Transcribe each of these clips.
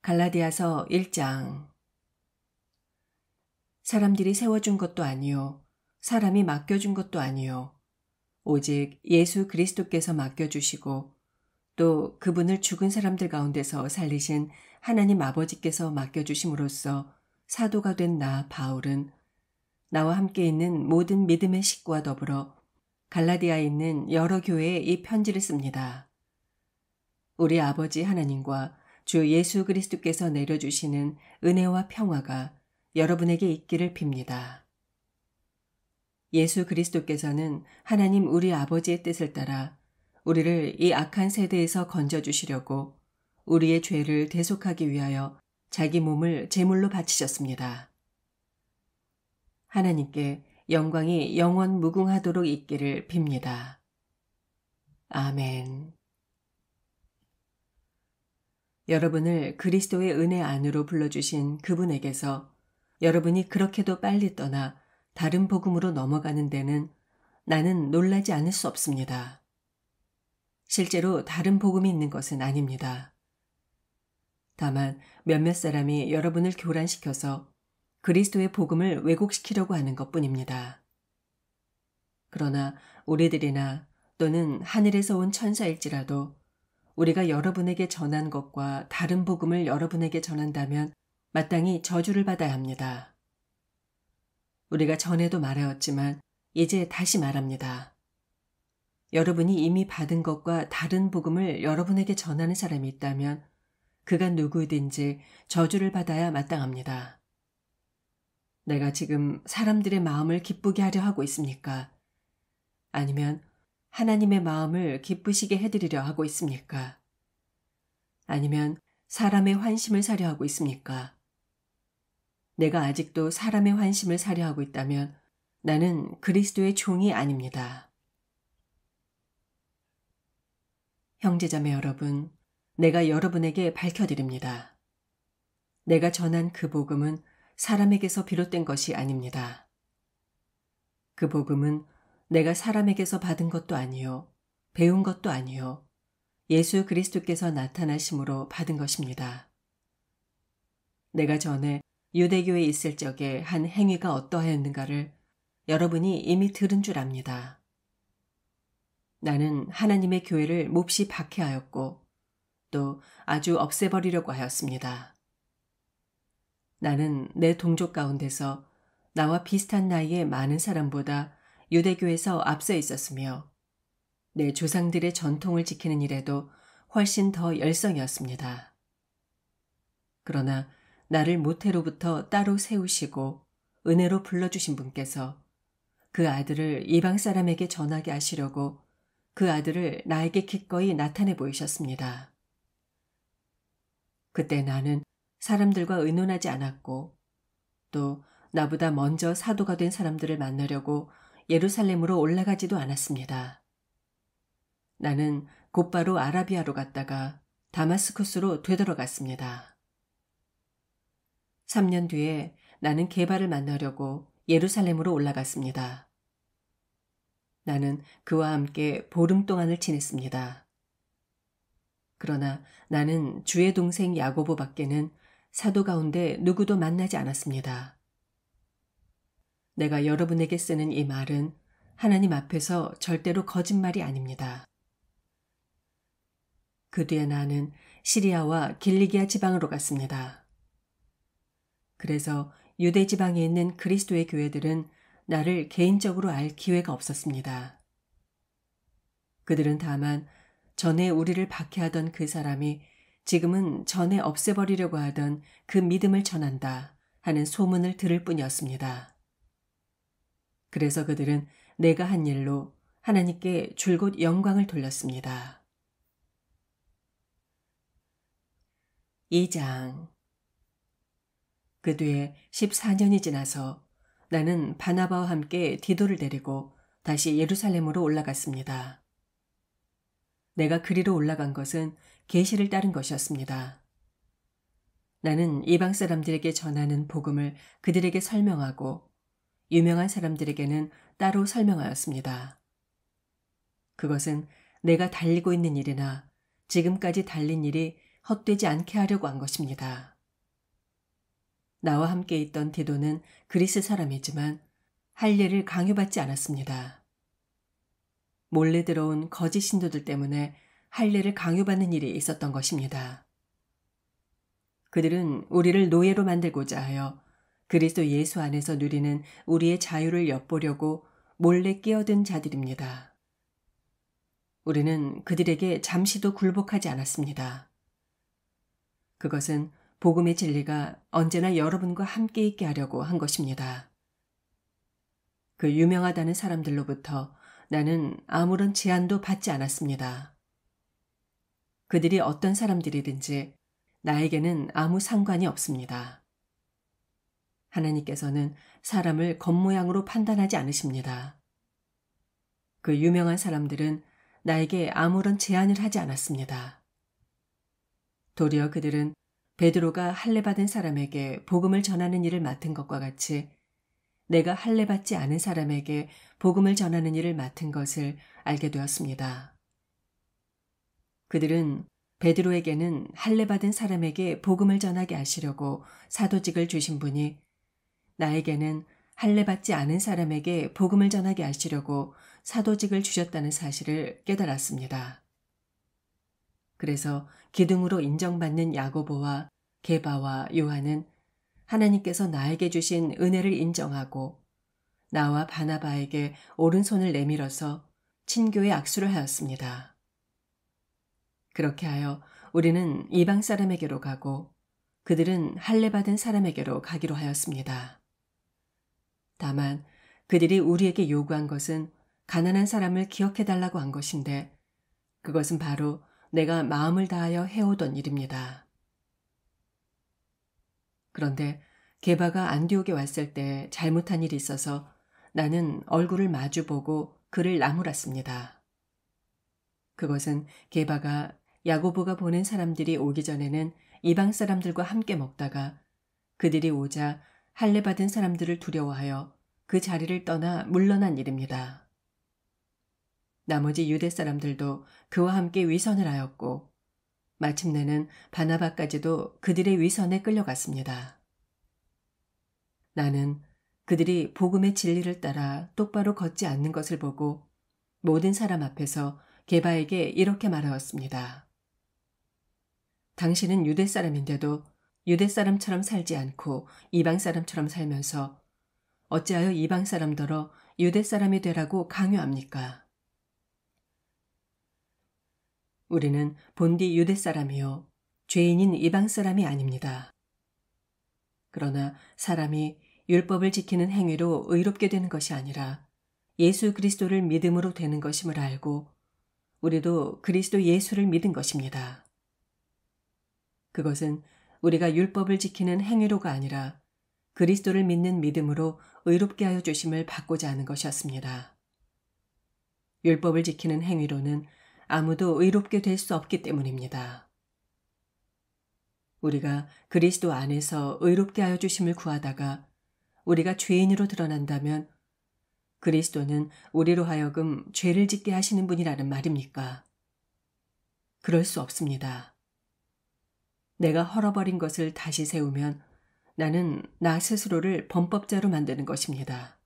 갈라디아서 1장. 사람들이 세워준 것도 아니요 사람이 맡겨준 것도 아니요 오직 예수 그리스도께서 맡겨주시고 또 그분을 죽은 사람들 가운데서 살리신 하나님 아버지께서 맡겨주심으로써 사도가 된 나 바울은 나와 함께 있는 모든 믿음의 식구와 더불어 갈라디아에 있는 여러 교회에 이 편지를 씁니다. 우리 아버지 하나님과 주 예수 그리스도께서 내려주시는 은혜와 평화가 여러분에게 있기를 빕니다. 예수 그리스도께서는 하나님 우리 아버지의 뜻을 따라 우리를 이 악한 세대에서 건져주시려고 우리의 죄를 대속하기 위하여 자기 몸을 제물로 바치셨습니다. 하나님께 영광이 영원 무궁하도록 있기를 빕니다. 아멘. 여러분을 그리스도의 은혜 안으로 불러주신 그분에게서 여러분이 그렇게도 빨리 떠나 다른 복음으로 넘어가는 데는 나는 놀라지 않을 수 없습니다. 실제로 다른 복음이 있는 것은 아닙니다. 다만 몇몇 사람이 여러분을 교란시켜서 그리스도의 복음을 왜곡시키려고 하는 것뿐입니다. 그러나 우리들이나 또는 하늘에서 온 천사일지라도 우리가 여러분에게 전한 것과 다른 복음을 여러분에게 전한다면 마땅히 저주를 받아야 합니다. 우리가 전에도 말하였지만 이제 다시 말합니다. 여러분이 이미 받은 것과 다른 복음을 여러분에게 전하는 사람이 있다면 그가 누구든지 저주를 받아야 마땅합니다. 내가 지금 사람들의 마음을 기쁘게 하려 하고 있습니까? 아니면 하나님의 마음을 기쁘시게 해드리려 하고 있습니까? 아니면 사람의 환심을 사려 하고 있습니까? 내가 아직도 사람의 환심을 사려 하고 있다면 나는 그리스도의 종이 아닙니다. 형제자매 여러분, 내가 여러분에게 밝혀드립니다. 내가 전한 그 복음은 사람에게서 비롯된 것이 아닙니다. 그 복음은 내가 사람에게서 받은 것도 아니요 배운 것도 아니요 예수 그리스도께서 나타나심으로 받은 것입니다. 내가 전에 유대교에 있을 적에 한 행위가 어떠하였는가를 여러분이 이미 들은 줄 압니다. 나는 하나님의 교회를 몹시 박해하였고 또 아주 없애버리려고 하였습니다. 나는 내 동족 가운데서 나와 비슷한 나이의 많은 사람보다 유대교에서 앞서 있었으며 내 조상들의 전통을 지키는 일에도 훨씬 더 열성이었습니다. 그러나 나를 모태로부터 따로 세우시고 은혜로 불러주신 분께서 그 아들을 이방 사람에게 전하게 하시려고 그 아들을 나에게 기꺼이 나타내 보이셨습니다. 그때 나는 사람들과 의논하지 않았고 또 나보다 먼저 사도가 된 사람들을 만나려고 예루살렘으로 올라가지도 않았습니다. 나는 곧바로 아라비아로 갔다가 다마스쿠스로 되돌아갔습니다. 3년 뒤에 나는 게바를 만나려고 예루살렘으로 올라갔습니다. 나는 그와 함께 보름 동안을 지냈습니다. 그러나 나는 주의 동생 야고보 밖에는 사도 가운데 누구도 만나지 않았습니다. 내가 여러분에게 쓰는 이 말은 하나님 앞에서 절대로 거짓말이 아닙니다. 그 뒤에 나는 시리아와 길리기아 지방으로 갔습니다. 그래서 유대 지방에 있는 그리스도의 교회들은 나를 개인적으로 알 기회가 없었습니다. 그들은 다만 전에 우리를 박해하던 그 사람이 지금은 전에 없애버리려고 하던 그 믿음을 전한다 하는 소문을 들을 뿐이었습니다. 그래서 그들은 내가 한 일로 하나님께 줄곧 영광을 돌렸습니다. 2장. 그 뒤에 14년이 지나서 나는 바나바와 함께 디도를 데리고 다시 예루살렘으로 올라갔습니다. 내가 그리로 올라간 것은 계시를 따른 것이었습니다. 나는 이방 사람들에게 전하는 복음을 그들에게 설명하고 유명한 사람들에게는 따로 설명하였습니다. 그것은 내가 달리고 있는 일이나 지금까지 달린 일이 헛되지 않게 하려고 한 것입니다. 나와 함께 있던 디도는 그리스 사람이지만 할례를 강요받지 않았습니다. 몰래 들어온 거짓 신도들 때문에 할례를 강요받는 일이 있었던 것입니다. 그들은 우리를 노예로 만들고자 하여 그리스도 예수 안에서 누리는 우리의 자유를 엿보려고 몰래 끼어든 자들입니다. 우리는 그들에게 잠시도 굴복하지 않았습니다. 그것은 복음의 진리가 언제나 여러분과 함께 있게 하려고 한 것입니다. 그 유명하다는 사람들로부터 나는 아무런 제한도 받지 않았습니다. 그들이 어떤 사람들이든지 나에게는 아무 상관이 없습니다. 하나님께서는 사람을 겉모양으로 판단하지 않으십니다. 그 유명한 사람들은 나에게 아무런 제한을 하지 않았습니다. 도리어 그들은 베드로가 할례받은 사람에게 복음을 전하는 일을 맡은 것과 같이 내가 할례받지 않은 사람에게 복음을 전하는 일을 맡은 것을 알게 되었습니다. 그들은 베드로에게는 할례받은 사람에게 복음을 전하게 하시려고 사도직을 주신 분이 나에게는 할례받지 않은 사람에게 복음을 전하게 하시려고 사도직을 주셨다는 사실을 깨달았습니다. 그래서 기둥으로 인정받는 야고보와 게바와 요한은 하나님께서 나에게 주신 은혜를 인정하고 나와 바나바에게 오른손을 내밀어서 친교의 악수를 하였습니다. 그렇게 하여 우리는 이방 사람에게로 가고 그들은 할례받은 사람에게로 가기로 하였습니다. 다만 그들이 우리에게 요구한 것은 가난한 사람을 기억해달라고 한 것인데 그것은 바로 내가 마음을 다하여 해오던 일입니다. 그런데 게바가 안디옥에 왔을 때 잘못한 일이 있어서 나는 얼굴을 마주보고 그를 나무랐습니다. 그것은 게바가 야고보가 보낸 사람들이 오기 전에는 이방 사람들과 함께 먹다가 그들이 오자 할례받은 사람들을 두려워하여 그 자리를 떠나 물러난 일입니다. 나머지 유대 사람들도 그와 함께 위선을 하였고 마침내는 바나바까지도 그들의 위선에 끌려갔습니다. 나는 그들이 복음의 진리를 따라 똑바로 걷지 않는 것을 보고 모든 사람 앞에서 게바에게 이렇게 말하였습니다. 당신은 유대 사람인데도 유대 사람처럼 살지 않고 이방 사람처럼 살면서 어찌하여 이방 사람더러 유대 사람이 되라고 강요합니까? 우리는 본디 유대 사람이요 죄인인 이방 사람이 아닙니다. 그러나 사람이 율법을 지키는 행위로 의롭게 되는 것이 아니라 예수 그리스도를 믿음으로 되는 것임을 알고 우리도 그리스도 예수를 믿은 것입니다. 그것은 우리가 율법을 지키는 행위로가 아니라 그리스도를 믿는 믿음으로 의롭게 하여 주심을 받고자 하는 것이었습니다. 율법을 지키는 행위로는 아무도 의롭게 될 수 없기 때문입니다. 우리가 그리스도 안에서 의롭게 하여 주심을 구하다가 우리가 죄인으로 드러난다면 그리스도는 우리로 하여금 죄를 짓게 하시는 분이라는 말입니까? 그럴 수 없습니다. 내가 헐어버린 것을 다시 세우면 나는 나 스스로를 범법자로 만드는 것입니다.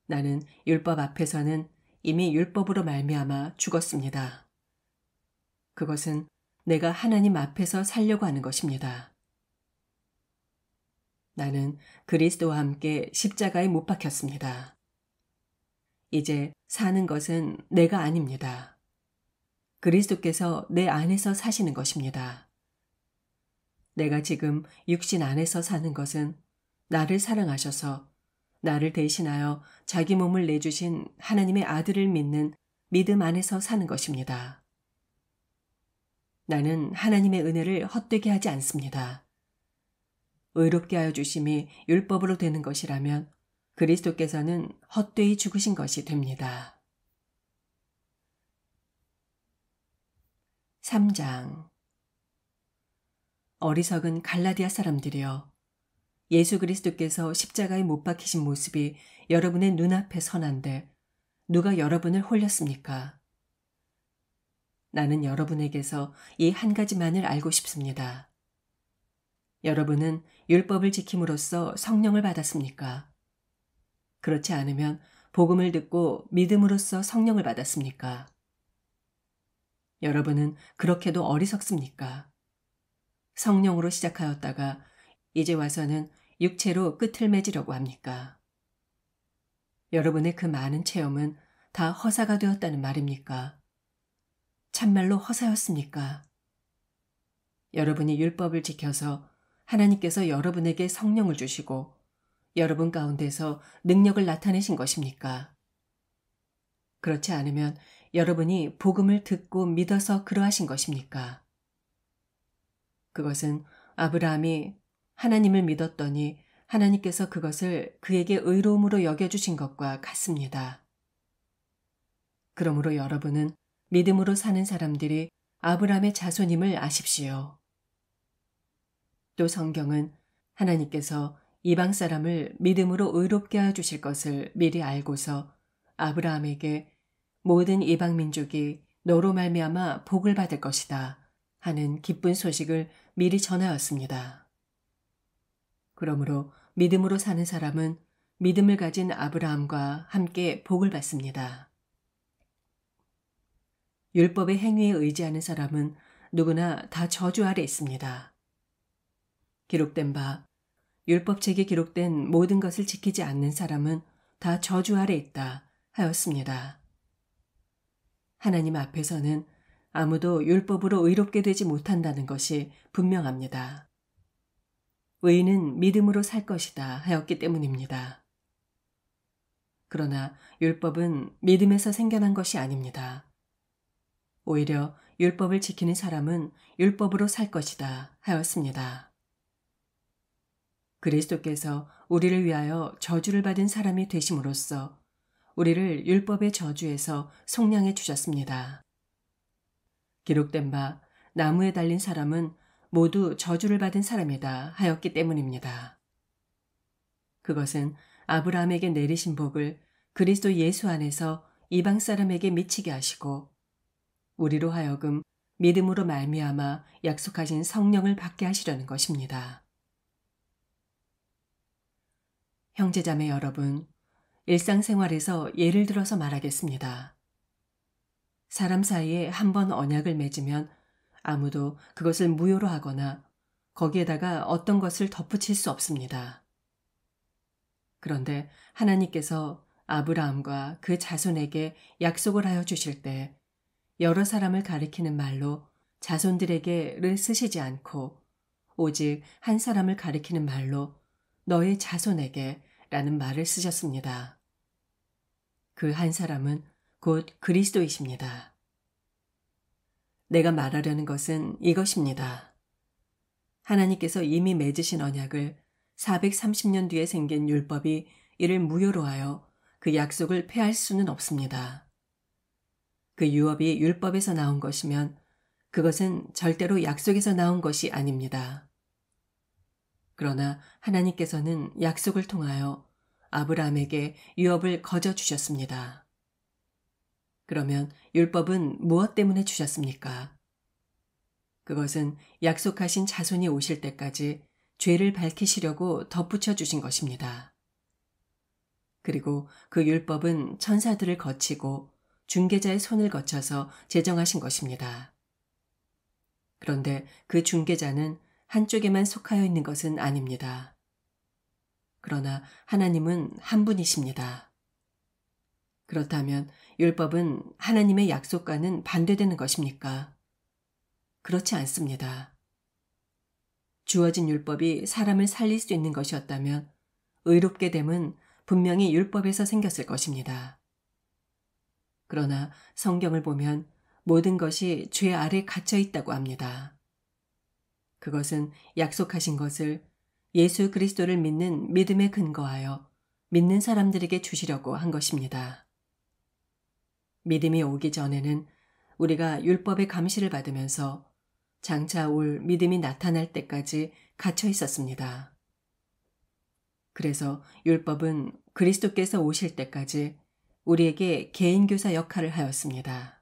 나는 율법 앞에서는 이미 율법으로 말미암아 죽었습니다. 그것은 내가 하나님 앞에서 살려고 하는 것입니다. 나는 그리스도와 함께 십자가에 못 박혔습니다. 이제 사는 것은 내가 아닙니다. 그리스도께서 내 안에서 사시는 것입니다. 내가 지금 육신 안에서 사는 것은 나를 사랑하셔서 나를 대신하여 자기 몸을 내주신 하나님의 아들을 믿는 믿음 안에서 사는 것입니다. 나는 하나님의 은혜를 헛되게 하지 않습니다. 의롭게 하여 주심이 율법으로 되는 것이라면 그리스도께서는 헛되이 죽으신 것이 됩니다. 3장 어리석은 갈라디아 사람들이여 예수 그리스도께서 십자가에 못 박히신 모습이 여러분의 눈앞에 선한데 누가 여러분을 홀렸습니까? 나는 여러분에게서 이 한 가지만을 알고 싶습니다. 여러분은 율법을 지킴으로써 성령을 받았습니까? 그렇지 않으면 복음을 듣고 믿음으로써 성령을 받았습니까? 여러분은 그렇게도 어리석습니까? 성령으로 시작하였다가 이제 와서는 육체로 끝을 맺으려고 합니까? 여러분의 그 많은 체험은 다 허사가 되었다는 말입니까? 참말로 허사였습니까? 여러분이 율법을 지켜서 하나님께서 여러분에게 성령을 주시고 여러분 가운데서 능력을 나타내신 것입니까? 그렇지 않으면 여러분이 복음을 듣고 믿어서 그러하신 것입니까? 그것은 아브라함이 하나님을 믿었더니 하나님께서 그것을 그에게 의로움으로 여겨주신 것과 같습니다. 그러므로 여러분은 믿음으로 사는 사람들이 아브라함의 자손임을 아십시오. 또 성경은 하나님께서 이방 사람을 믿음으로 의롭게 하여 주실 것을 미리 알고서 아브라함에게 모든 이방 민족이 너로 말미암아 복을 받을 것이다 하는 기쁜 소식을 미리 전하였습니다. 그러므로 믿음으로 사는 사람은 믿음을 가진 아브라함과 함께 복을 받습니다. 율법의 행위에 의지하는 사람은 누구나 다 저주 아래 있습니다. 기록된 바 율법책에 기록된 모든 것을 지키지 않는 사람은 다 저주 아래 있다 하였습니다. 하나님 앞에서는 아무도 율법으로 의롭게 되지 못한다는 것이 분명합니다. 의인은 믿음으로 살 것이다 하였기 때문입니다. 그러나 율법은 믿음에서 생겨난 것이 아닙니다. 오히려 율법을 지키는 사람은 율법으로 살 것이다 하였습니다. 그리스도께서 우리를 위하여 저주를 받은 사람이 되심으로써 우리를 율법의 저주에서 속량해 주셨습니다. 기록된 바 나무에 달린 사람은 모두 저주를 받은 사람이다 하였기 때문입니다. 그것은 아브라함에게 내리신 복을 그리스도 예수 안에서 이방 사람에게 미치게 하시고 우리로 하여금 믿음으로 말미암아 약속하신 성령을 받게 하시려는 것입니다. 형제자매 여러분, 일상생활에서 예를 들어서 말하겠습니다. 사람 사이에 한 번 언약을 맺으면 아무도 그것을 무효로 하거나 거기에다가 어떤 것을 덧붙일 수 없습니다. 그런데 하나님께서 아브라함과 그 자손에게 약속을 하여 주실 때 여러 사람을 가리키는 말로 자손들에게를 쓰시지 않고 오직 한 사람을 가리키는 말로 너의 자손에게 라는 말을 쓰셨습니다. 그 한 사람은 곧 그리스도이십니다. 내가 말하려는 것은 이것입니다. 하나님께서 이미 맺으신 언약을 430년 뒤에 생긴 율법이 이를 무효로 하여 그 약속을 폐할 수는 없습니다. 그 유업이 율법에서 나온 것이면 그것은 절대로 약속에서 나온 것이 아닙니다. 그러나 하나님께서는 약속을 통하여 아브라함에게 유업을 거저 주셨습니다. 그러면 율법은 무엇 때문에 주셨습니까? 그것은 약속하신 자손이 오실 때까지 죄를 밝히시려고 덧붙여 주신 것입니다. 그리고 그 율법은 천사들을 거치고 중개자의 손을 거쳐서 제정하신 것입니다. 그런데 그 중개자는 한쪽에만 속하여 있는 것은 아닙니다. 그러나 하나님은 한 분이십니다. 그렇다면 율법은 하나님의 약속과는 반대되는 것입니까? 그렇지 않습니다. 주어진 율법이 사람을 살릴 수 있는 것이었다면 의롭게 됨은 분명히 율법에서 생겼을 것입니다. 그러나 성경을 보면 모든 것이 죄 아래 갇혀 있다고 합니다. 그것은 약속하신 것을 예수 그리스도를 믿는 믿음에 근거하여 믿는 사람들에게 주시려고 한 것입니다. 믿음이 오기 전에는 우리가 율법의 감시를 받으면서 장차 올 믿음이 나타날 때까지 갇혀 있었습니다. 그래서 율법은 그리스도께서 오실 때까지 우리에게 개인교사 역할을 하였습니다.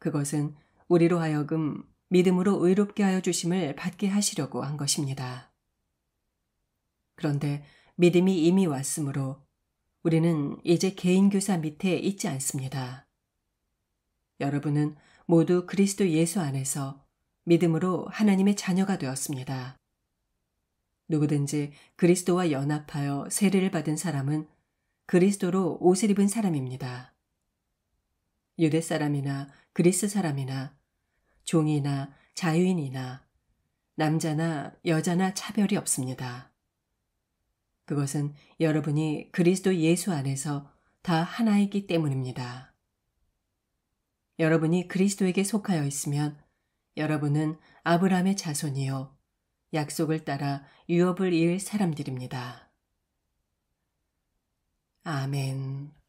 그것은 우리로 하여금 믿음으로 의롭게 하여 주심을 받게 하시려고 한 것입니다. 그런데 믿음이 이미 왔으므로 우리는 이제 개인교사 밑에 있지 않습니다. 여러분은 모두 그리스도 예수 안에서 믿음으로 하나님의 자녀가 되었습니다. 누구든지 그리스도와 연합하여 세례를 받은 사람은 그리스도로 옷을 입은 사람입니다. 유대 사람이나 그리스 사람이나 종이나 자유인이나 남자나 여자나 차별이 없습니다. 그것은 여러분이 그리스도 예수 안에서 다 하나이기 때문입니다. 여러분이 그리스도에게 속하여 있으면 여러분은 아브라함의 자손이요 약속을 따라 유업을 이을 사람들입니다. 아멘.